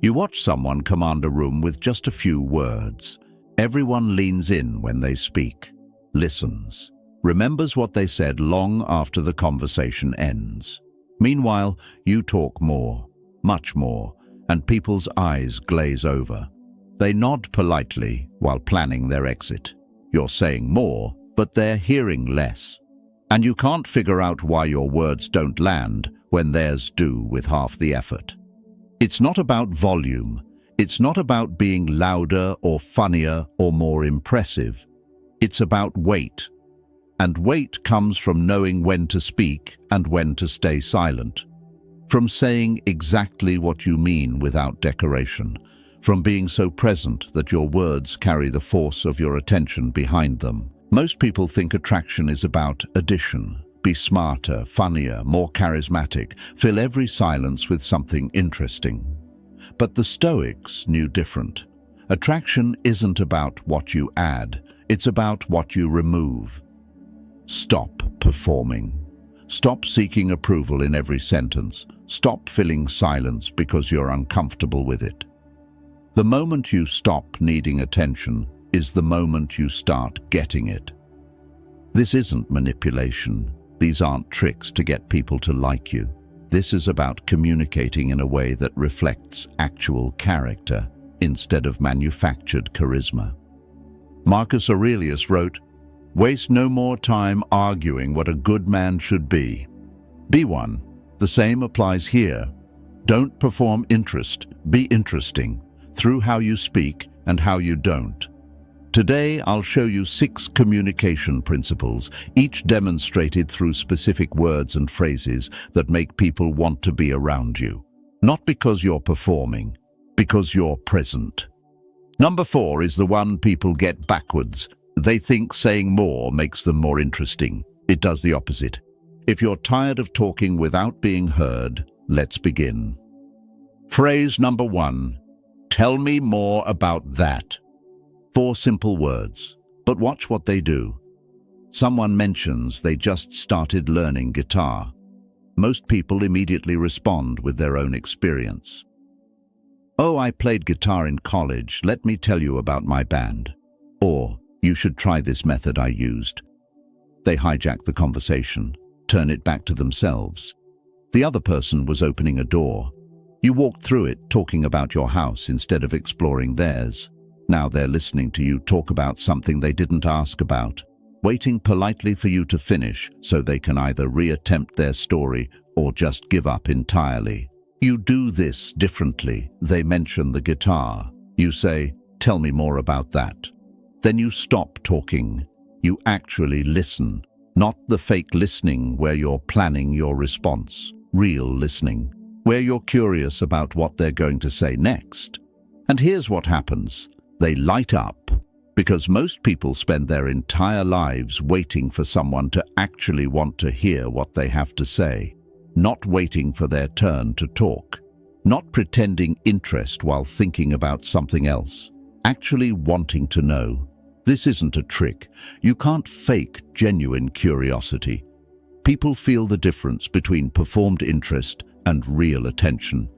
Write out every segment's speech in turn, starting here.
You watch someone command a room with just a few words. Everyone leans in when they speak, listens, remembers what they said long after the conversation ends. Meanwhile, you talk more, much more, and people's eyes glaze over. They nod politely while planning their exit. You're saying more, but they're hearing less. And you can't figure out why your words don't land when theirs do with half the effort. It's not about volume. It's not about being louder or funnier or more impressive. It's about weight. And weight comes from knowing when to speak and when to stay silent. From saying exactly what you mean without decoration. From being so present that your words carry the force of your attention behind them. Most people think attraction is about addition. Be smarter, funnier, more charismatic. Fill every silence with something interesting. But the Stoics knew different. Attraction isn't about what you add. It's about what you remove. Stop performing. Stop seeking approval in every sentence. Stop filling silence because you're uncomfortable with it. The moment you stop needing attention is the moment you start getting it. This isn't manipulation. These aren't tricks to get people to like you. This is about communicating in a way that reflects actual character instead of manufactured charisma. Marcus Aurelius wrote, "Waste no more time arguing what a good man should be. Be one." The same applies here. Don't perform interest, be interesting, through how you speak and how you don't. Today, I'll show you 6 communication principles, each demonstrated through specific words and phrases that make people want to be around you. Not because you're performing, because you're present. Number 4 is the one people get backwards. They think saying more makes them more interesting. It does the opposite. If you're tired of talking without being heard, let's begin. Phrase number 1. Tell me more about that. 4 simple words, but watch what they do. Someone mentions they just started learning guitar. Most people immediately respond with their own experience. "Oh, I played guitar in college. Let me tell you about my band." Or, "You should try this method I used." They hijack the conversation, turn it back to themselves. The other person was opening a door. You walked through it talking about your house instead of exploring theirs. Now they're listening to you talk about something they didn't ask about, waiting politely for you to finish so they can either reattempt their story or just give up entirely. You do this differently. They mention the guitar. You say, "Tell me more about that." Then you stop talking. You actually listen. Not the fake listening where you're planning your response. Real listening, where you're curious about what they're going to say next. And here's what happens. They light up, because most people spend their entire lives waiting for someone to actually want to hear what they have to say, not waiting for their turn to talk, not pretending interest while thinking about something else, actually wanting to know. This isn't a trick. You can't fake genuine curiosity. People feel the difference between performed interest and real attention.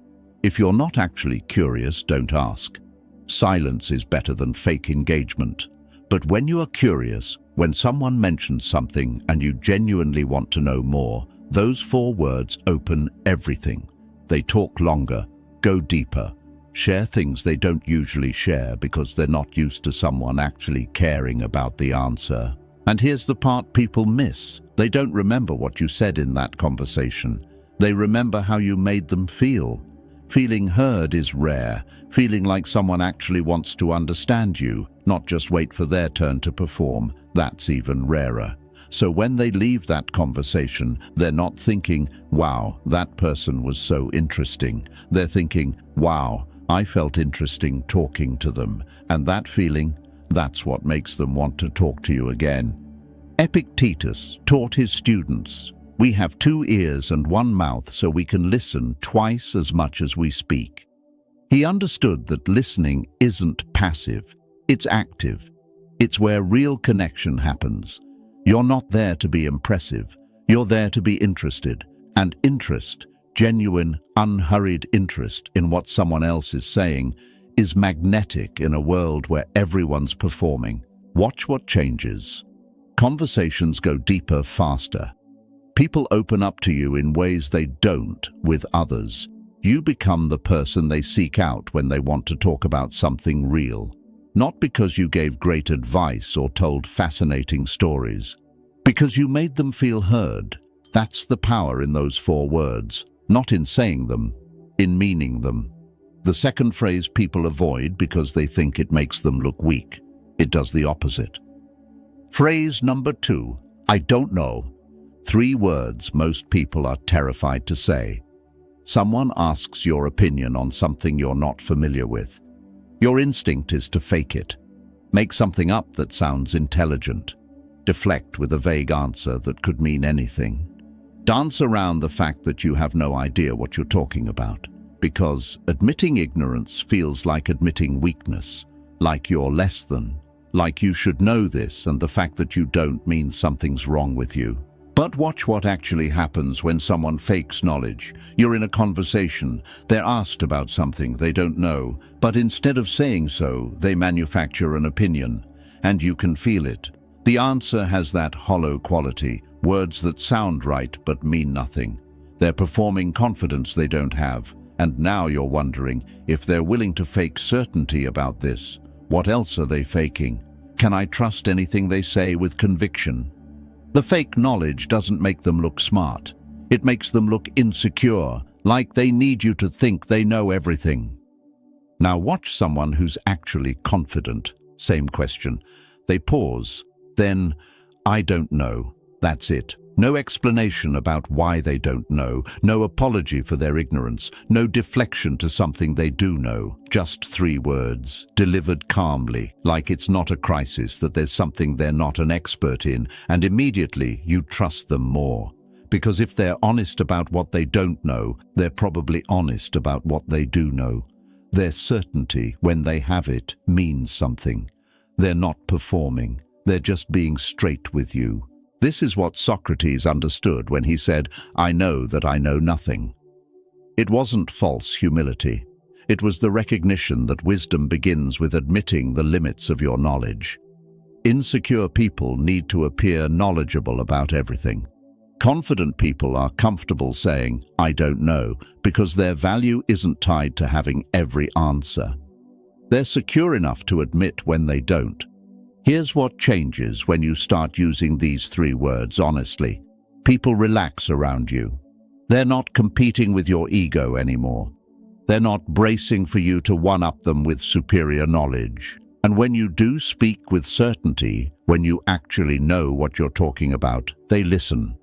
If you're not actually curious, don't ask. Silence is better than fake engagement. But when you are curious, when someone mentions something and you genuinely want to know more, those 4 words open everything. They talk longer, go deeper, share things they don't usually share because they're not used to someone actually caring about the answer. And here's the part people miss. They don't remember what you said in that conversation. They remember how you made them feel. Feeling heard is rare. Feeling like someone actually wants to understand you, not just wait for their turn to perform, that's even rarer. So when they leave that conversation, they're not thinking, "Wow, that person was so interesting." They're thinking, "Wow, I felt interesting talking to them." And that feeling, that's what makes them want to talk to you again. Epictetus taught his students, "We have 2 ears and 1 mouth so we can listen twice as much as we speak." He understood that listening isn't passive, it's active. It's where real connection happens. You're not there to be impressive, you're there to be interested, and interest Genuine, unhurried interest in what someone else is saying is magnetic in a world where everyone's performing. Watch what changes. Conversations go deeper faster. People open up to you in ways they don't with others. You become the person they seek out when they want to talk about something real. Not because you gave great advice or told fascinating stories. Because you made them feel heard. That's the power in those 4 words. Not in saying them, in meaning them. The second phrase people avoid because they think it makes them look weak. It does the opposite. Phrase number 2, I don't know. 3 words most people are terrified to say. Someone asks your opinion on something you're not familiar with. Your instinct is to fake it. Make something up that sounds intelligent. Deflect with a vague answer that could mean anything. Dance around the fact that you have no idea what you're talking about, because admitting ignorance feels like admitting weakness, like you're less than, like you should know this, and the fact that you don't means something's wrong with you. But watch what actually happens when someone fakes knowledge. You're in a conversation, they're asked about something they don't know, but instead of saying so, they manufacture an opinion, and you can feel it. The answer has that hollow quality, words that sound right but mean nothing. They're performing confidence they don't have, and now you're wondering if they're willing to fake certainty about this. What else are they faking? Can I trust anything they say with conviction? The fake knowledge doesn't make them look smart. It makes them look insecure, like they need you to think they know everything. Now watch someone who's actually confident. Same question. They pause. Then, I don't know. That's it. No explanation about why they don't know, no apology for their ignorance, no deflection to something they do know. Just 3 words, delivered calmly, like it's not a crisis, that there's something they're not an expert in, and immediately you trust them more. Because if they're honest about what they don't know, they're probably honest about what they do know. Their certainty, when they have it, means something. They're not performing. They're just being straight with you. This is what Socrates understood when he said, I know that I know nothing. It wasn't false humility. It was the recognition that wisdom begins with admitting the limits of your knowledge. Insecure people need to appear knowledgeable about everything. Confident people are comfortable saying, I don't know, because their value isn't tied to having every answer. They're secure enough to admit when they don't. Here's what changes when you start using these 3 words honestly. People relax around you. They're not competing with your ego anymore. They're not bracing for you to one-up them with superior knowledge. And when you do speak with certainty, when you actually know what you're talking about, they listen.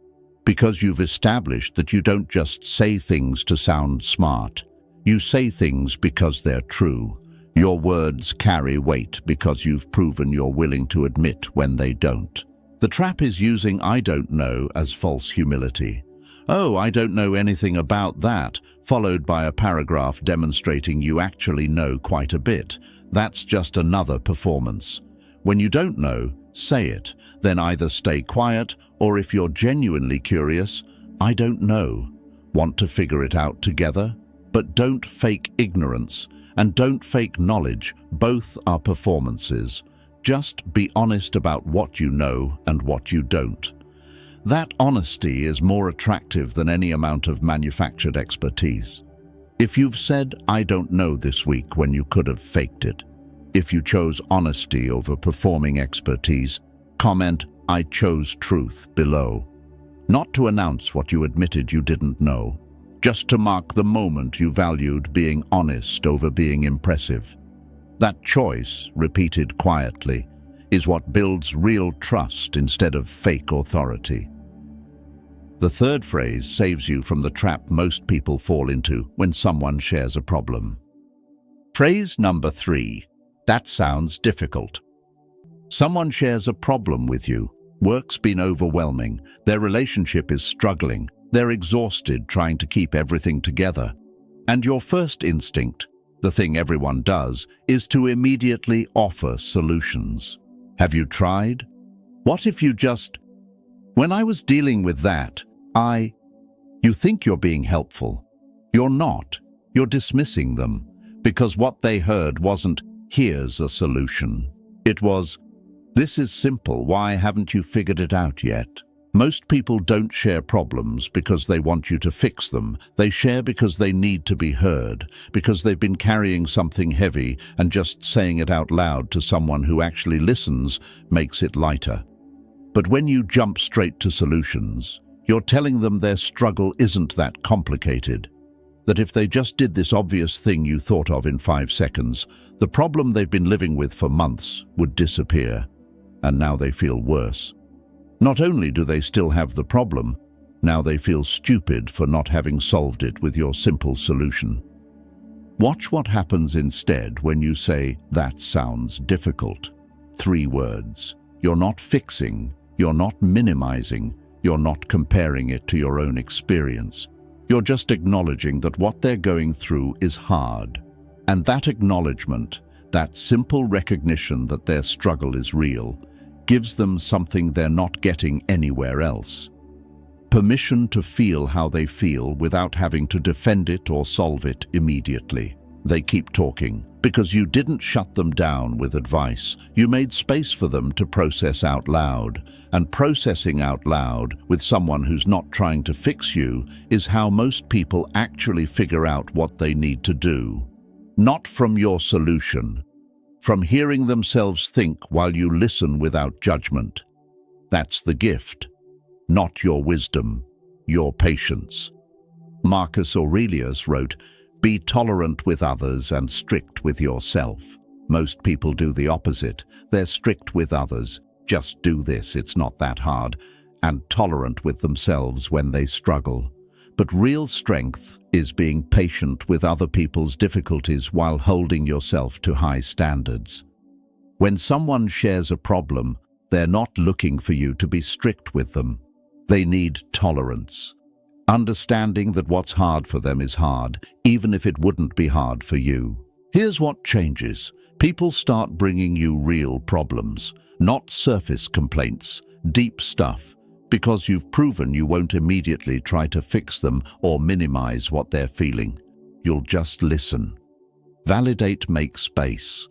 Because you've established that you don't just say things to sound smart. You say things because they're true. Your words carry weight because you've proven you're willing to admit when they don't. The trap is using I don't know as false humility. Oh, I don't know anything about that, followed by a paragraph demonstrating you actually know quite a bit. That's just another performance. When you don't know, say it. Then either stay quiet, or if you're genuinely curious, I don't know. Want to figure it out together? But don't fake ignorance. And don't fake knowledge. Both are performances. Just be honest about what you know and what you don't. That honesty is more attractive than any amount of manufactured expertise. If you've said, I don't know this week when you could have faked it, if you chose honesty over performing expertise, comment, I chose truth below. Not to announce what you admitted you didn't know, just to mark the moment you valued being honest over being impressive. That choice, repeated quietly, is what builds real trust instead of fake authority. The third phrase saves you from the trap most people fall into when someone shares a problem. Phrase number 3. That sounds difficult. Someone shares a problem with you. Work's been overwhelming. Their relationship is struggling. They're exhausted trying to keep everything together. And your first instinct, the thing everyone does, is to immediately offer solutions. Have you tried? What if you just, when I was dealing with that, You think you're being helpful. You're not. You're dismissing them, because what they heard wasn't, "Here's a solution." It was, "This is simple, why haven't you figured it out yet?" Most people don't share problems because they want you to fix them. They share because they need to be heard, because they've been carrying something heavy, and just saying it out loud to someone who actually listens makes it lighter. But when you jump straight to solutions, you're telling them their struggle isn't that complicated. That if they just did this obvious thing you thought of in 5 seconds, the problem they've been living with for months would disappear. And now they feel worse. Not only do they still have the problem, now they feel stupid for not having solved it with your simple solution. Watch what happens instead when you say, "That sounds difficult." 3 words. You're not fixing, you're not minimizing, you're not comparing it to your own experience. You're just acknowledging that what they're going through is hard. And that acknowledgement, that simple recognition that their struggle is real, gives them something they're not getting anywhere else. Permission to feel how they feel without having to defend it or solve it immediately. They keep talking because you didn't shut them down with advice. You made space for them to process out loud. And processing out loud with someone who's not trying to fix you is how most people actually figure out what they need to do. Not from your solution, from hearing themselves think while you listen without judgment. That's the gift, not your wisdom, your patience. Marcus Aurelius wrote, "Be tolerant with others and strict with yourself." Most people do the opposite. They're strict with others. Just do this, it's not that hard, and tolerant with themselves when they struggle. But real strength is being patient with other people's difficulties while holding yourself to high standards. When someone shares a problem, they're not looking for you to be strict with them. They need tolerance. Understanding that what's hard for them is hard, even if it wouldn't be hard for you. Here's what changes. People start bringing you real problems, not surface complaints, deep stuff, because you've proven you won't immediately try to fix them or minimize what they're feeling. You'll just listen. Validate, make space.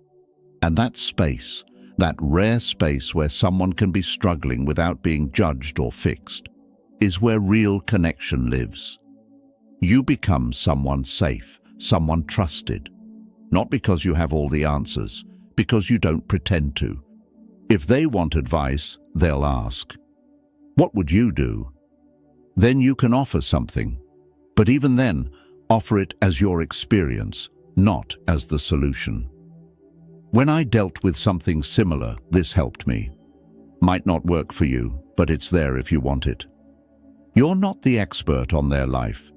And that space, that rare space where someone can be struggling without being judged or fixed, is where real connection lives. You become someone safe, someone trusted. Not because you have all the answers, because you don't pretend to. If they want advice, they'll ask, "What would you do?" Then you can offer something. But even then, offer it as your experience, not as the solution. When I dealt with something similar, this helped me. Might not work for you, but it's there if you want it. You're not the expert on their life.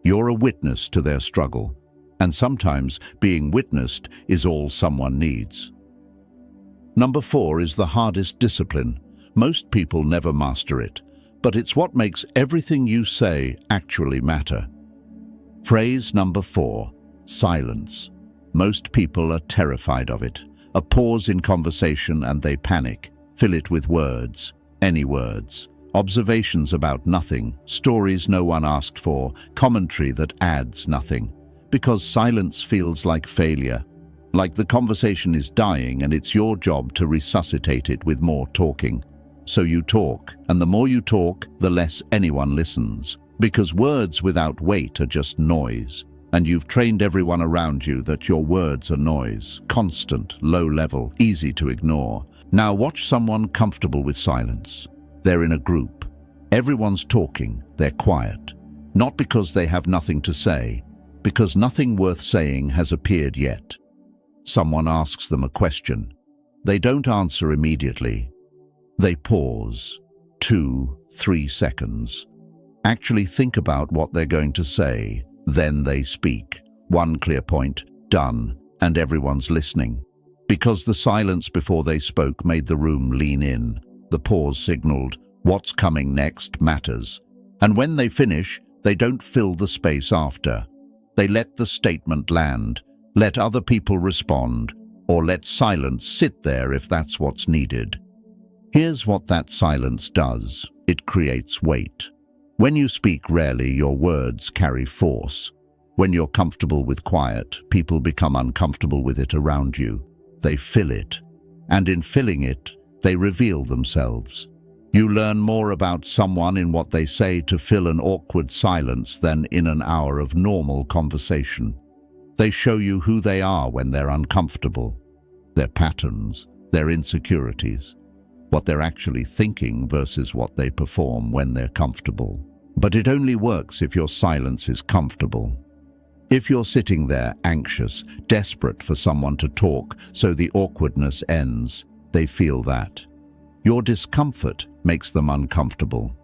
You're a witness to their struggle, and sometimes being witnessed is all someone needs. Number 4 is the hardest discipline. Most people never master it, but it's what makes everything you say actually matter. Phrase number 4, silence. Most people are terrified of it. A pause in conversation and they panic. Fill it with words, any words. Observations about nothing, stories no one asked for, commentary that adds nothing. Because silence feels like failure, like the conversation is dying and it's your job to resuscitate it with more talking. So you talk, and the more you talk, the less anyone listens. Because words without weight are just noise. And you've trained everyone around you that your words are noise, constant, low level, easy to ignore. Now watch someone comfortable with silence. They're in a group. Everyone's talking, they're quiet. Not because they have nothing to say, because nothing worth saying has appeared yet. Someone asks them a question. They don't answer immediately. They pause, 2, 3 seconds. Actually think about what they're going to say. Then they speak. One clear point, done, and everyone's listening. Because the silence before they spoke made the room lean in. The pause signaled, what's coming next matters. And when they finish, they don't fill the space after. They let the statement land, let other people respond, or let silence sit there if that's what's needed. Here's what that silence does. It creates weight. When you speak rarely, your words carry force. When you're comfortable with quiet, people become uncomfortable with it around you. They fill it, and in filling it, they reveal themselves. You learn more about someone in what they say to fill an awkward silence than in an hour of normal conversation. They show you who they are when they're uncomfortable, their patterns, their insecurities, what they're actually thinking versus what they perform when they're comfortable. But it only works if your silence is comfortable. If you're sitting there anxious, desperate for someone to talk so the awkwardness ends, they feel that. Your discomfort makes them uncomfortable.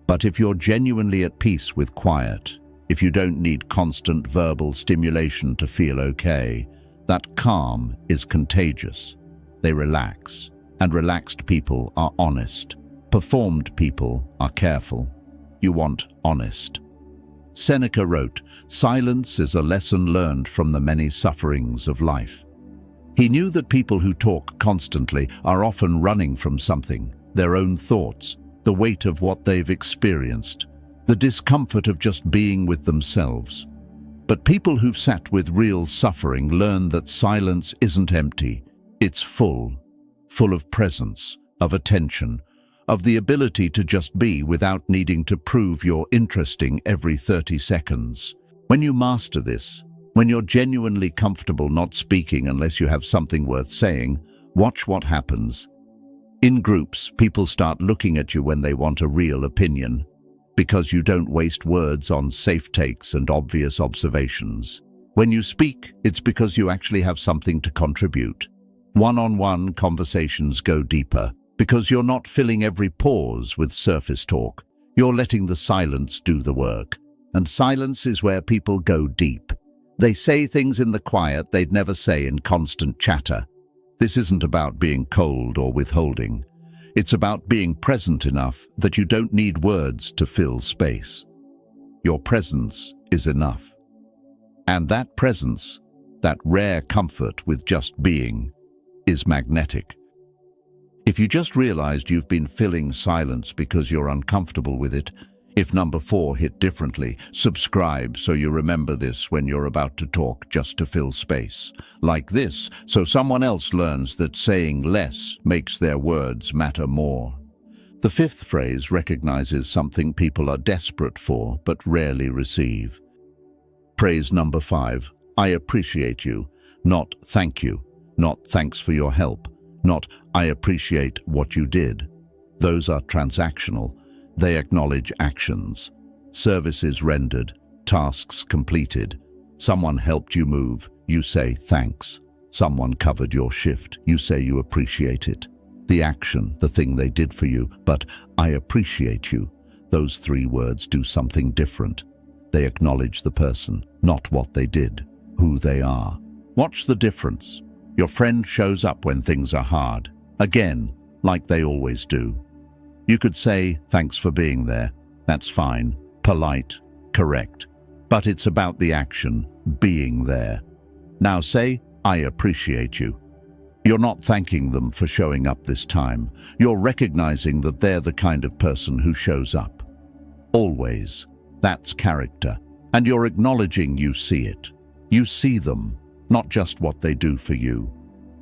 But if you're genuinely at peace with quiet, if you don't need constant verbal stimulation to feel okay, that calm is contagious. They relax, and relaxed people are honest. Performed people are careful. You want honest. Seneca wrote, "Silence is a lesson learned from the many sufferings of life." He knew that people who talk constantly are often running from something, their own thoughts, the weight of what they've experienced, the discomfort of just being with themselves. But people who've sat with real suffering learn that silence isn't empty, it's full of presence, of attention, of the ability to just be without needing to prove you're interesting every 30 seconds. When you master this, when you're genuinely comfortable not speaking unless you have something worth saying, watch what happens. In groups, people start looking at you when they want a real opinion, because you don't waste words on safe takes and obvious observations. When you speak, it's because you actually have something to contribute. One-on-one conversations go deeper, because you're not filling every pause with surface talk. You're letting the silence do the work. And silence is where people go deep. They say things in the quiet they'd never say in constant chatter. This isn't about being cold or withholding. It's about being present enough that you don't need words to fill space. Your presence is enough. And that presence, that rare comfort with just being, is magnetic. If you just realized you've been filling silence because you're uncomfortable with it, if number 4 hit differently, subscribe so you remember this when you're about to talk just to fill space. Like this, so someone else learns that saying less makes their words matter more. The 5th phrase recognizes something people are desperate for but rarely receive. Phrase number 5, I appreciate you, not thank you, not thanks for your help, not I appreciate what you did. Those are transactional. They acknowledge actions, services rendered, tasks completed. Someone helped you move, you say thanks. Someone covered your shift, you say you appreciate it. The action, the thing they did for you, but I appreciate you. Those 3 words do something different. They acknowledge the person, not what they did, who they are. Watch the difference. Your friend shows up when things are hard, again, like they always do. You could say, thanks for being there. That's fine, polite, correct. But it's about the action, being there. Now say, I appreciate you. You're not thanking them for showing up this time. You're recognizing that they're the kind of person who shows up. Always. That's character. And you're acknowledging you see it. You see them, not just what they do for you.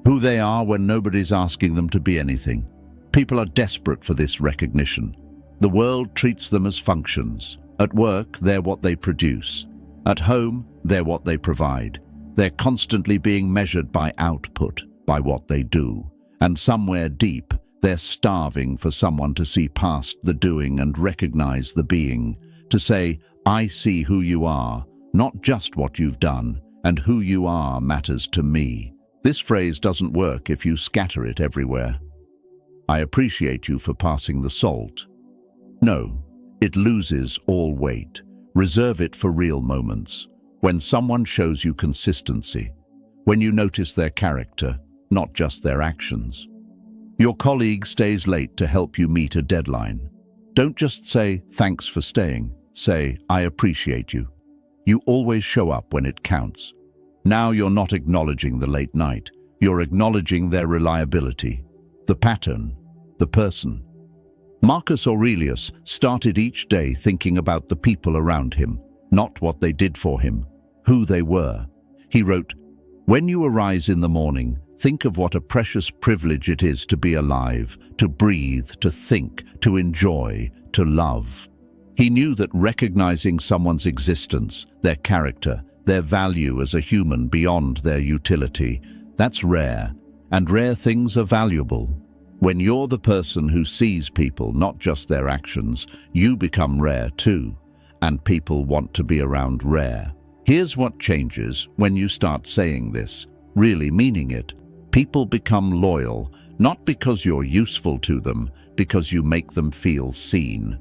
Who they are when nobody's asking them to be anything. People are desperate for this recognition. The world treats them as functions. At work, they're what they produce. At home, they're what they provide. They're constantly being measured by output, by what they do. And somewhere deep, they're starving for someone to see past the doing and recognize the being. To say, I see who you are, not just what you've done, and who you are matters to me. This phrase doesn't work if you scatter it everywhere. I appreciate you for passing the salt. No, it loses all weight. Reserve it for real moments. When someone shows you consistency. When you notice their character, not just their actions. Your colleague stays late to help you meet a deadline. Don't just say, thanks for staying. Say, I appreciate you. You always show up when it counts. Now you're not acknowledging the late night. You're acknowledging their reliability, the pattern, the person. Marcus Aurelius started each day thinking about the people around him, not what they did for him, who they were. He wrote, "When you arise in the morning, think of what a precious privilege it is to be alive, to breathe, to think, to enjoy, to love." He knew that recognizing someone's existence, their character, their value as a human beyond their utility, that's rare, and rare things are valuable. When you're the person who sees people, not just their actions, you become rare too, and people want to be around rare. Here's what changes when you start saying this, really meaning it. People become loyal, not because you're useful to them, because you make them feel seen.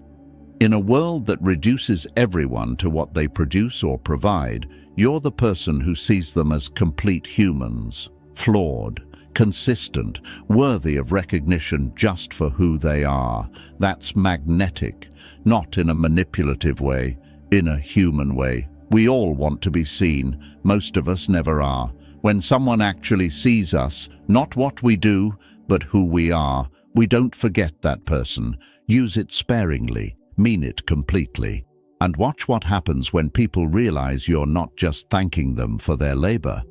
In a world that reduces everyone to what they produce or provide, you're the person who sees them as complete humans, flawed, consistent, worthy of recognition just for who they are. That's magnetic, not in a manipulative way, in a human way. We all want to be seen. Most of us never are. When someone actually sees us, not what we do, but who we are, we don't forget that person. Use it sparingly, mean it completely. And watch what happens when people realize you're not just thanking them for their labor.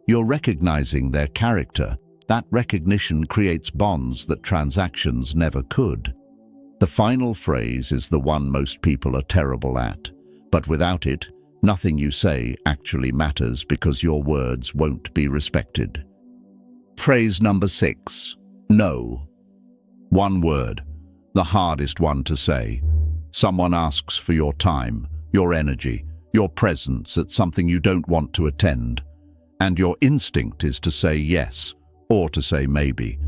You're recognizing their character. That recognition creates bonds that transactions never could. The final phrase is the one most people are terrible at. But without it, nothing you say actually matters because your words won't be respected. Phrase number 6. No. One word, the hardest one to say. Someone asks for your time, your energy, your presence at something you don't want to attend. And your instinct is to say yes, or to say maybe,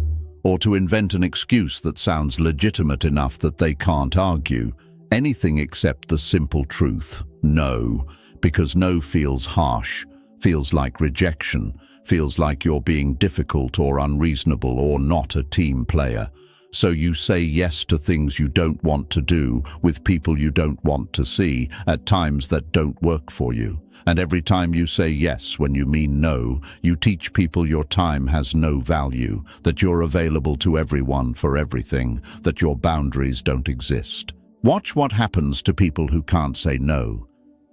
or to invent an excuse that sounds legitimate enough that they can't argue. Anything except the simple truth, no, because no feels harsh, feels like rejection, feels like you're being difficult or unreasonable or not a team player. So you say yes to things you don't want to do, with people you don't want to see, at times that don't work for you. And every time you say yes when you mean no, you teach people your time has no value, that you're available to everyone for everything, that your boundaries don't exist. Watch what happens to people who can't say no.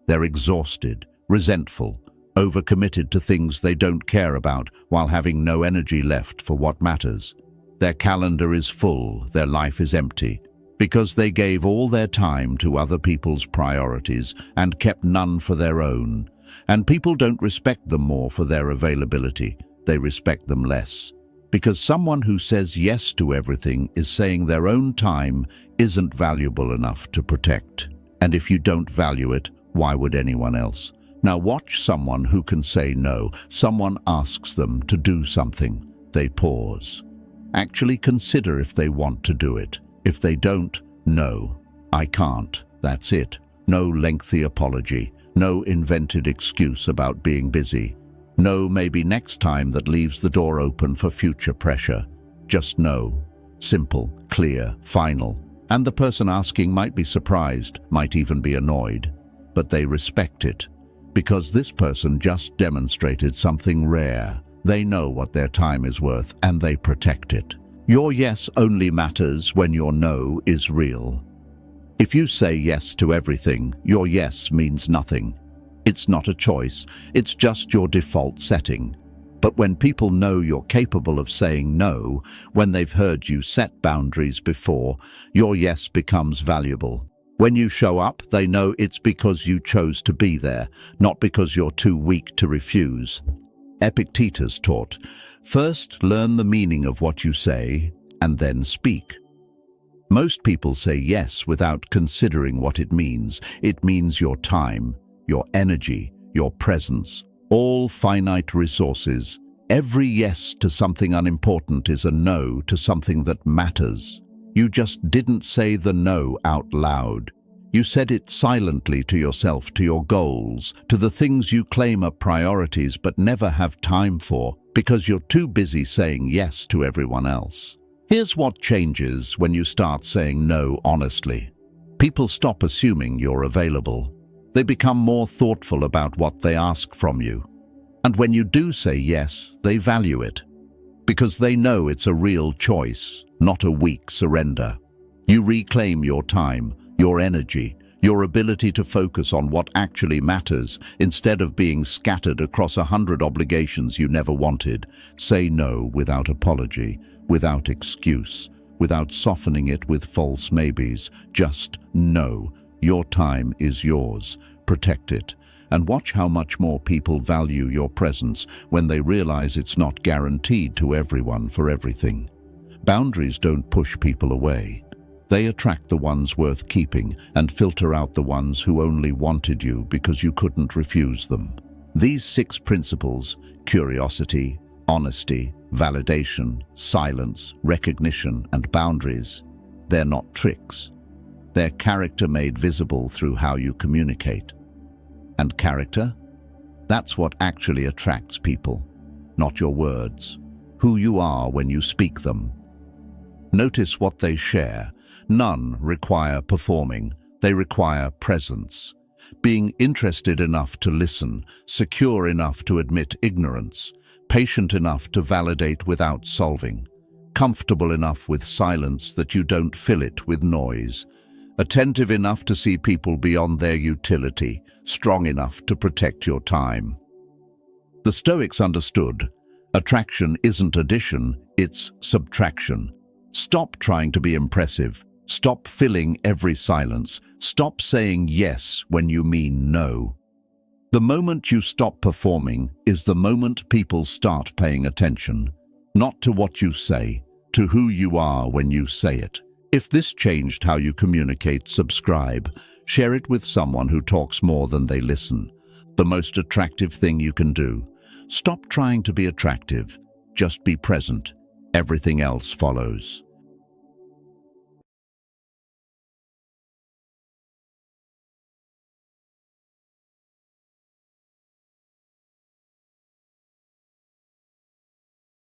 They're exhausted, resentful, overcommitted to things they don't care about while having no energy left for what matters. Their calendar is full, their life is empty, because they gave all their time to other people's priorities and kept none for their own. And people don't respect them more for their availability, they respect them less. Because someone who says yes to everything is saying their own time isn't valuable enough to protect. And if you don't value it, why would anyone else? Now watch someone who can say no. Someone asks them to do something. They pause. Actually consider if they want to do it. If they don't, no, I can't. That's it. No lengthy apology. No invented excuse about being busy. No maybe next time that leaves the door open for future pressure. Just no. Simple, clear, final. And the person asking might be surprised, might even be annoyed. But they respect it. Because this person just demonstrated something rare. They know what their time is worth, and they protect it. Your yes only matters when your no is real. If you say yes to everything, your yes means nothing. It's not a choice, it's just your default setting. But when people know you're capable of saying no, when they've heard you set boundaries before, your yes becomes valuable. When you show up, they know it's because you chose to be there, not because you're too weak to refuse. Epictetus taught, first learn the meaning of what you say, and then speak. Most people say yes without considering what it means. It means your time, your energy, your presence, all finite resources. Every yes to something unimportant is a no to something that matters. You just didn't say the no out loud. You said it silently to yourself, to your goals, to the things you claim are priorities but never have time for, because you're too busy saying yes to everyone else. Here's what changes when you start saying no honestly. People stop assuming you're available. They become more thoughtful about what they ask from you. And when you do say yes, they value it, because they know it's a real choice, not a weak surrender. You reclaim your time, your energy, your ability to focus on what actually matters instead of being scattered across 100 obligations you never wanted. Say no without apology, without excuse, without softening it with false maybes. Just no. Your time is yours. Protect it. And watch how much more people value your presence when they realize it's not guaranteed to everyone for everything. Boundaries don't push people away. They attract the ones worth keeping and filter out the ones who only wanted you because you couldn't refuse them. These 6 principles, curiosity, honesty, validation, silence, recognition, and boundaries, they're not tricks. They're character made visible through how you communicate. And character? That's what actually attracts people, not your words. Who you are when you speak them. Notice what they share. None require performing. They require presence. Being interested enough to listen, secure enough to admit ignorance, patient enough to validate without solving, comfortable enough with silence that you don't fill it with noise, attentive enough to see people beyond their utility, strong enough to protect your time. The Stoics understood, attraction isn't addition, it's subtraction. Stop trying to be impressive. Stop filling every silence. Stop saying yes when you mean no. The moment you stop performing is the moment people start paying attention, not to what you say, to who you are when you say it. If this changed how you communicate, subscribe. Share it with someone who talks more than they listen. The most attractive thing you can do. Stop trying to be attractive. Just be present. Everything else follows.